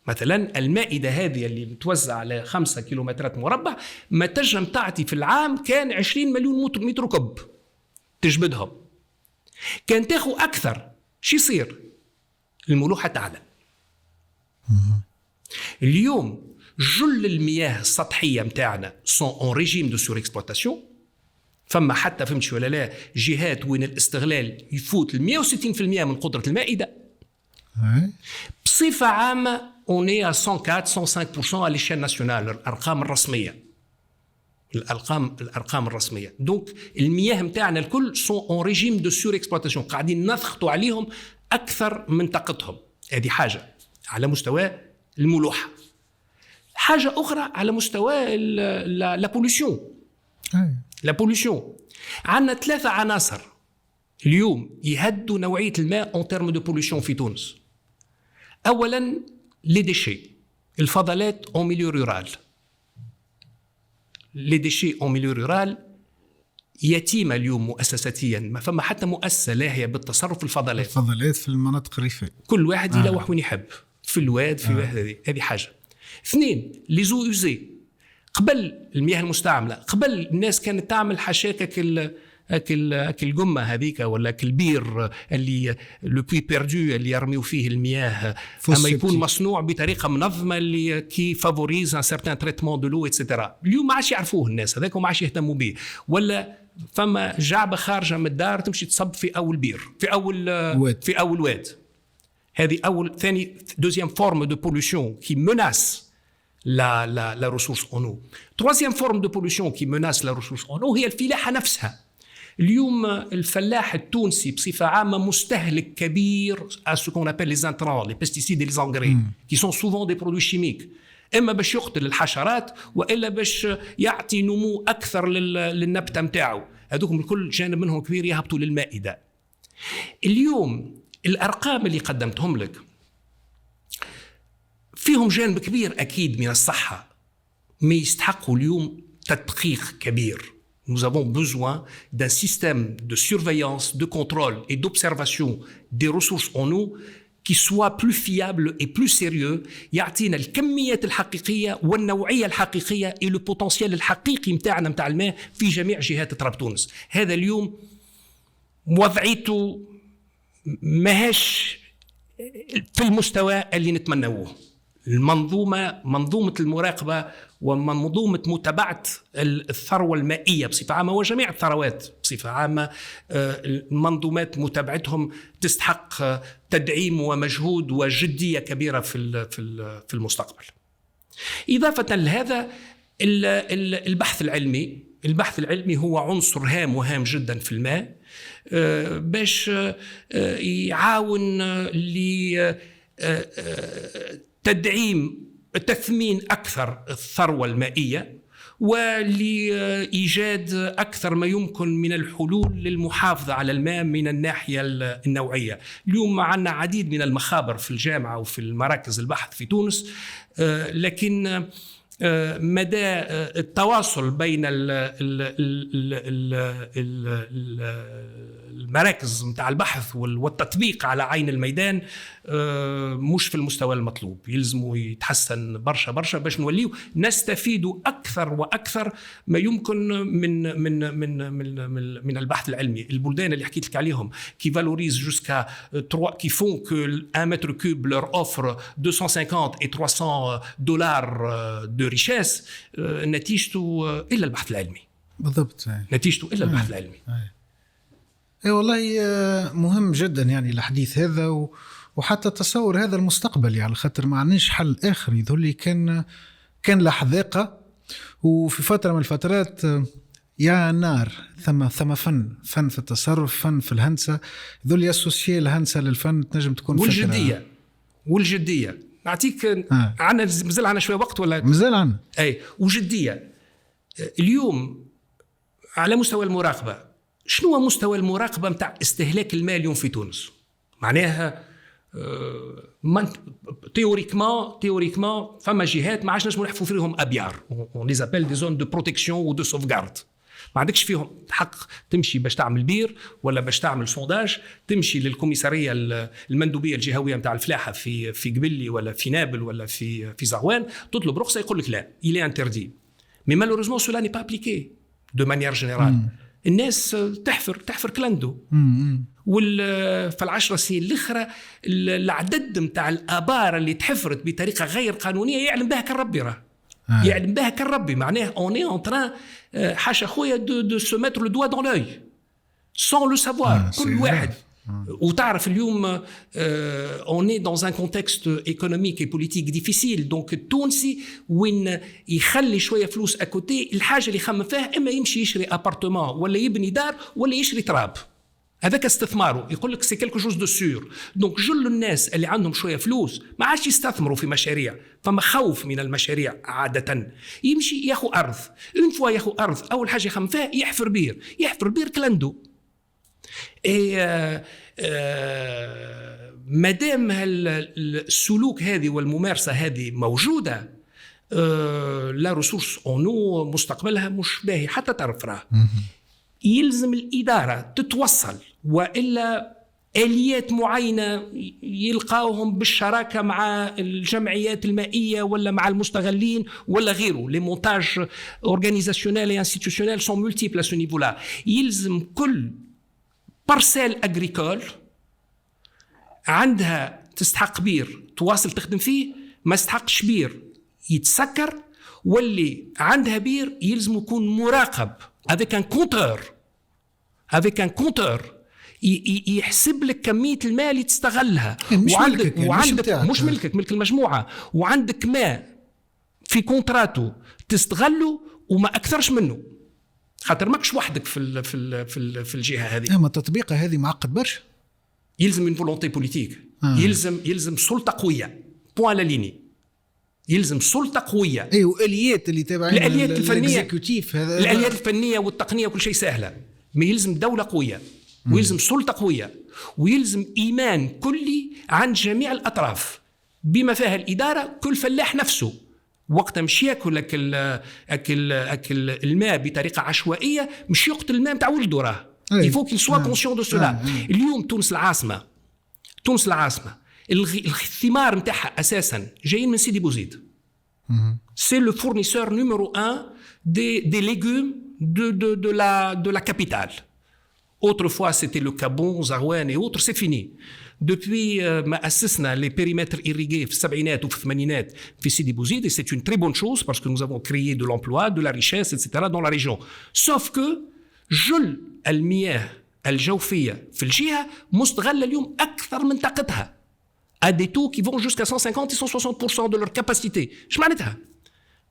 مثلا المائدة هذه اللي متوزع على 5 كيلومترات مربع ما تنجم تعطي في العام كان 20 مليون متر كوب تجبدهم. كان تاخو أكثر شي يصير؟ الملوحة تعلى. اليوم جل المياه السطحية متاعنا sont en régime de surexploitation. فما حتى فهمتش ولا لا جهات وين الاستغلال يفوت 160% من قدرة المائدة. بصفة عامة on est à 104-105% à l'échelle nationale الأرقام الرسمية. الأرقام الرسمية. دونك المياه متاعنا الكل sont en régime de surexploitation، قاعدين نضغطوا عليهم أكثر من طاقتهم. هذه حاجة على مستوى الملوحة. حاجة أخرى على مستوى لا بوليسيون. لا بوليسيون عندنا 3 عناصر اليوم يهدوا نوعية الماء en termes de pollution في تونس. أولاً les déchets، الفضلات en milieu rural. les déchets en milieu rural يتيمة اليوم مؤسساتياً، ما فما حتى مؤسسة لاهية بالتصرف في الفضلات. الفضلات في المناطق الريفية كل واحد يلوح وين يحب، في الواد في الواد. هذه حاجة. 2 les eaux usées، قبل المياه المستعملة، قبل الناس كانت تعمل حشاك أكل قمة هذيك ولا البير اللي لو بوي بيردو اللي يرميوا فيه المياه، أما يكون مصنوع بطريقة منظمة اللي كي فافوريز ان سيرتان تريتمون دو لو اتسيتيرا. اليوم ما عادش يعرفوه الناس هذاك وما عادش يهتموا به، ولا فما جعبة خارجة من الدار تمشي تصب في أول بير في أول واد. هذه أول. ثاني دوزيام فورم دو بولوشن كي مناس la ressource en eau. Troisième forme de pollution qui menace la ressource en eau هي الفلاحة نفسها. اليوم الفلاح التونسي بصفة عامة مستهلك كبير à ce qu'on appelle les intrants, les pesticides et les engrais, qui sont souvent des produits chimiques. إما باش يقتل الحشرات وإلا باش يعطي نمو أكثر للنبتة متاعه. هذوكم الكل جانب منهم كبير يهبطوا للمائدة. اليوم الأرقام اللي قدمتهم لك فيهم جانب كبير أكيد من الصحة، ما يستحقوا اليوم تدقيق كبير. Nous avons besoin d'un système de surveillance, de contrôle et d'observation des ressources en eau qui soit plus fiable et plus sérieux، يعطينا الكميات الحقيقية والنوعية الحقيقية et le potentiel الحقيقي متاعنا متاع الماء في جميع جهات تراب تونس. هذا اليوم وضعيته ماهاش في المستوى اللي نتمنوه. منظومة المراقبة ومنظومة متابعة الثروة المائية بصفة عامة وجميع الثروات بصفة عامة، المنظومات متابعتهم تستحق تدعيم ومجهود وجدية كبيرة في المستقبل. إضافة لهذا البحث العلمي هو عنصر هام وهام جدا في الماء، باش يعاون تدعيم تثمين أكثر الثروة المائية ولإيجاد أكثر ما يمكن من الحلول للمحافظة على الماء من الناحية النوعية. اليوم عندنا عديد من المخابر في الجامعة وفي المراكز البحث في تونس، لكن مدى التواصل بين المراكز متاع البحث والتطبيق على عين الميدان مش في المستوى المطلوب. يلزموا يتحسن برشا باش نوليو نستفيدوا اكثر واكثر ما يمكن من البحث العلمي. البلدان اللي حكيت لك عليهم كي فالوريز جوسكا 3 كي فون كو 1 متر كوب لور اوفر 250 et 300 دولار دو ريشيس، نتيجته الا البحث العلمي. بالضبط، نتيجته الا البحث العلمي. اي والله مهم جدا يعني الحديث هذا وحتى تصور هذا المستقبل، يعني خاطر ما عندناش حل اخر. يظل كان لحظاقه، وفي فتره من الفترات يا نار ثم فن في التصرف، فن في الهندسه. يظل يسوسيي الهندسه للفن تنجم تكون والجديه نعطيك. عنا مازال عنا شويه وقت ولا مازال عنا؟ اي وجديه. اليوم على مستوى المراقبه، شنو هو مستوى المراقبة متاع استهلاك الماء اليوم في تونس؟ معناها تيوريكمان فما جهات ما عادش نجموا نحفوا فيهم أبيار، on les appelle des zones de protection ou de sauvegarde. ما عندكش فيهم حق تمشي باش تعمل بير ولا باش تعمل سونداج، تمشي للكوميسارية المندوبية الجهوية متاع الفلاحة في قبلي ولا في نابل ولا في زغوان، تطلب رخصة يقول لك لا il est interdit. Mais malheureusement cela n'est pas appliqué de manière générale. الناس تحفر كلاندو. في 10 سنين الاخرى العدد متاع الابار اللي تحفرت بطريقه غير قانونيه يعلم بها كالربي راه. يعلم بها كالربي. معناه on est en train حاشا خويا de se mettre le doigt dans l'œil sans le savoir. كل واحد. وتعرف اليوم on est dans un contexte économique et politique difficile. donc التونسي وين يخلي شويه فلوس اكوتي الحاجه اللي يخمم فيها اما يمشي يشري ابارتمان ولا يبني دار ولا يشري تراب. هذاك استثماره. يقول لك سي كيلكو جوز دو سور. دونك جل الناس اللي عندهم شويه فلوس ما عادش يستثمروا في مشاريع. فما خوف من المشاريع عاده. يمشي ياخو ارض. اون فوا ياخو ارض اول حاجه يخمم فيها يحفر بير كلاندو. مادام السلوك هذه والممارسه هذه موجوده لا ريسورس اونو مستقبلها مش باهي حتى تعرف راه. يلزم الإدارة تتوصل وإلا آليات معينة يلقاوهم بالشراكة مع الجمعيات المائية ولا مع المستغلين ولا غيره. les montages organisationnels et institutionnels sont multiples à ce niveau-là. يلزم كل بارسيل أغريكول عندها تستحق بير تواصل تخدم فيه، ما استحقش بير يتسكر، واللي عندها بير يلزم يكون مراقب avec un compteur يحسب لك كمية الماء اللي تستغلها. وعندك مش ملكك، ملك المجموعة، وعندك ماء في كونتراتو تستغله وما أكثرش منه، خاطر ماكش وحدك في الجهة هذه. اما التطبيق هذه معقد برشا. يلزم من فولونتي بوليتيك. يلزم سلطة قوية بوان لا ليني. يلزم سلطة قوية. اي والآليات اللي تابعين الآليات الفنية، هذا الآليات الفنية والتقنية وكل شيء سهلة. ما يلزم دولة قوية ويلزم سلطة قوية ويلزم إيمان كلي عند جميع الأطراف بما فيها الإدارة. كل فلاح نفسه وقت مش ياكل أكل الماء بطريقة عشوائية مش يقتل الماء متاع ولده راه. يفو كيل سوا كونسيون دو سولا. اليوم تونس العاصمة الثمار نتاعها أساسا جايين من سيدي بوزيد. سي لو فورنيسور نيميرو 1 des légumes de la capitale. Autrefois, c'était le Gabon, Zarouane et autres, c'est fini. Depuis ما أسسنا les périmètres irrigués في السبعينات وفي الثمانينات في سيدي بوزيد, et c'est une très bonne chose parce que nous avons créé de l'emploi, de la richesse, etc. dans la région. Sauf que جل المياه الجوفية في الجهة مستغلة اليوم أكثر من طاقتها. à des taux qui vont jusqu'à 150 et 160% de leur capacité. Je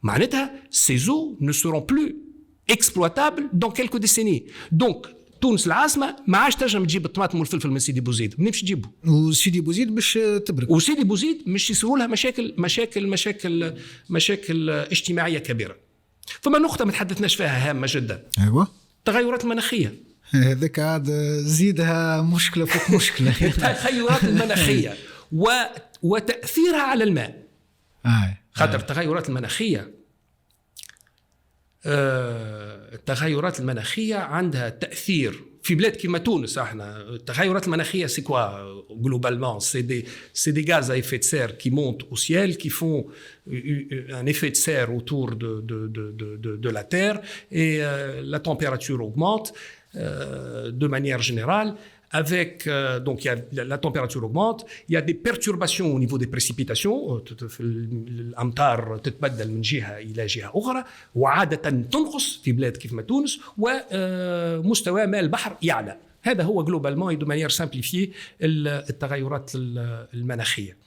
معناتها ces eaux ne seront plus exploitables dans quelques décennies. Donc تونس العاصمة ما عادش تنجم تجيب الطماطم والفلفل من سيدي بوزيد. منين باش تجيبه؟ وسيدي بوزيد باش تبرك. وسيدي بوزيد مش يصيروا لها مشاكل اجتماعية كبيرة. فما نقطة ما تحدثناش فيها هامة جدا. أيوة. التغيرات المناخية. هذاك عاد زيدها مشكلة فوق مشكلة. التغيرات المناخية وتأثيرها على الماء. خاطر التغيرات المناخية عندها تأثير في بلاد كما تونس. احنا التغيرات المناخية سي كوا globalement c'est des gaz à effet de serre qui montent au ciel, qui font un effet de serre autour de la Terre, et la température augmente de manière générale. Avec donc la température augmente, il y a des perturbations au niveau des précipitations. الأمطار تتبدل من جهة إلى جهة أخرى وعادة تنقص في بلاد كيف ما تونس، ومستوى ماء البحر يعلى. هذا هو globalement et de manière simplifiée التغيرات المناخية.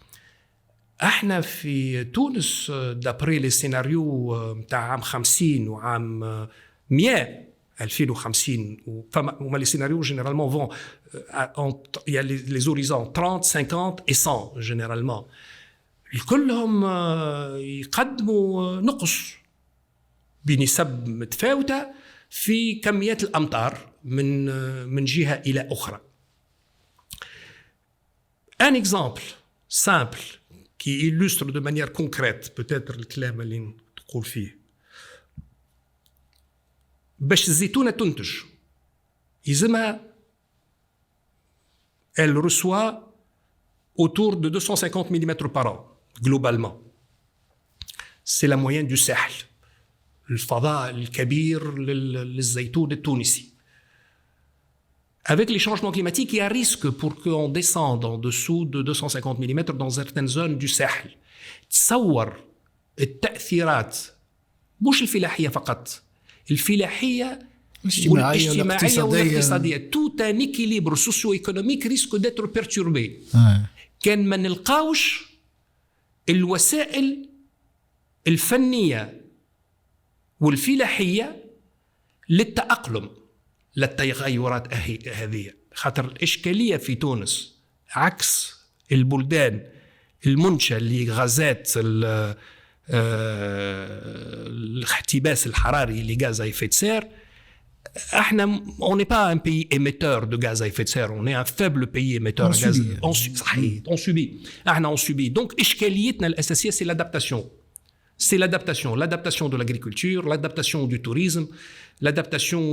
احنا في تونس دابري لي سيناريو متاع عام 50 وعام 100 2050 وما les scénarios généralement vont il y a les horizons 30 50 et 100 généralement كلهم يقدموا نقص بنسب متفاوتة في كميات الأمطار من جهة إلى أخرى. Un exemple simple qui illustre de manière concrète peut-être الكلام اللي تقول فيه. باش الزيتونة تنتج يلزمها elle reçoit autour de 250 mm par an globalement. C'est la moyenne du ساحل، الفضاء الكبير للزيتون التونسي. Avec les changements climatiques, il y a un risque pour qu'on descende en dessous de 250 mm dans certaines zones du ساحل. تصور التأثيرات مش الفلاحية فقط، الفلاحية الاجتماعية والاقتصادية. tout un équilibre socio-économique risque d'être perturbé. كان ما نلقاوش الوسائل الفنية والفلاحية للتأقلم للتغيرات هذه. خاطر الإشكالية في تونس عكس البلدان المنشأة لغازات الاحتباس الحراري لغاز à effet de serre. احنا on n'est pas un pays émetteur de gaz à effet de serre, on est un faible pays émetteur de gaz. On subit. احنا on subit. Donc إشكاليتنا الأساسية c'est l'adaptation. C'est l'adaptation de l'agriculture, l'adaptation du tourisme, l'adaptation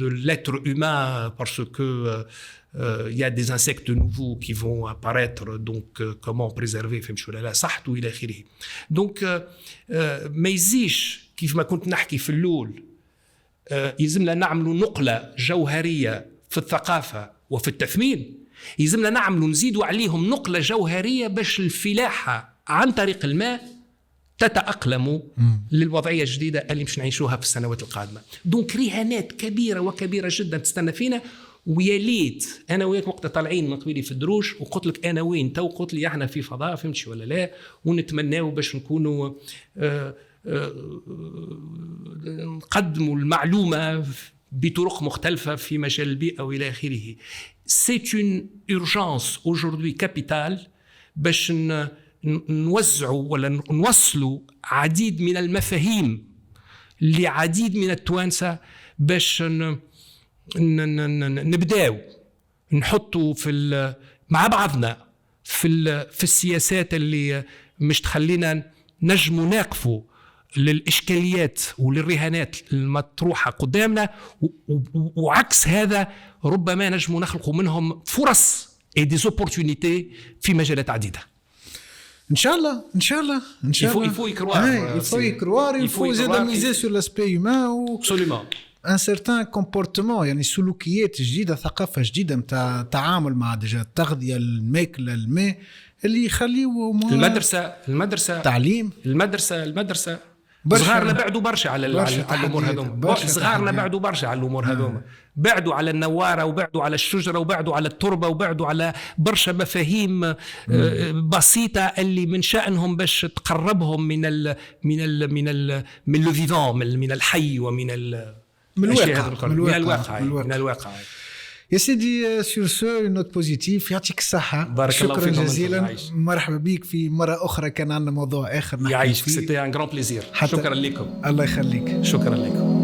de l'être humain parce que il y a des insectes nouveaux qui vont apparaître, donc comment préserver صحته إلى آخره. Donc ما يزيش كيف ما كنت نحكي في اللول يلزمنا نعملوا نقلة جوهرية في الثقافة وفي التثمين، يلزمنا نعملوا نزيدوا عليهم نقلة جوهرية باش الفلاحة عن طريق الماء تتأقلموا للوضعية الجديدة اللي مش نعيشوها في السنوات القادمة. دونك رهانات كبيرة وكبيرة جدا تستنى فينا. ويا ليت انا وياك وقت طالعين من قبيلي في الدروش وقلت لك انا وين تو، قلت لي احنا في فضاء، فهمتش ولا لا؟ ونتمناو باش نكونوا نقدموا المعلومة بطرق مختلفة في مجال البيئة وإلى آخره. C'est une urgence aujourd'hui capitale باش نوزعوا ولا نوصلوا عديد من المفاهيم لعديد من التوانسة باش نبداو نحطوا مع بعضنا في السياسات اللي مش تخلينا نجموا ناقفوا للإشكاليات وللرهانات المطروحة قدامنا، وعكس هذا ربما نجموا نخلقوا منهم فرص et des opportunités في مجالات عديدة. ان شاء الله ان شاء الله ان شاء الله. il faut y croire, il faut زاد miser sur l'aspect humain و absolument un certain comportement، يعني سلوكيات جديدة، ثقافة جديدة متاع تعامل مع ديجا التغذية، الماكلة، الماء اللي يخليوا المدرسة تعليم. المدرسة صغارنا بعدوا برشا على الأمور هذوما. صغارنا بعدوا برشا على الأمور هذوما، بعدوا على النوارة وبعدوا على الشجرة وبعدوا على التربة وبعدوا على برشا مفاهيم بسيطة اللي من شأنهم باش تقربهم من لو فيفون، من الحي ومن الواقع. يا سيدي سور سو نوت بوزيتيف، يعطيك الصحة، شكرا جزيلا، مرحبا بك في مرة أخرى، كان عندنا موضوع آخر يعيشك. سيتي ان غران بليزير. شكرا لكم. الله يخليك. شكرا لكم.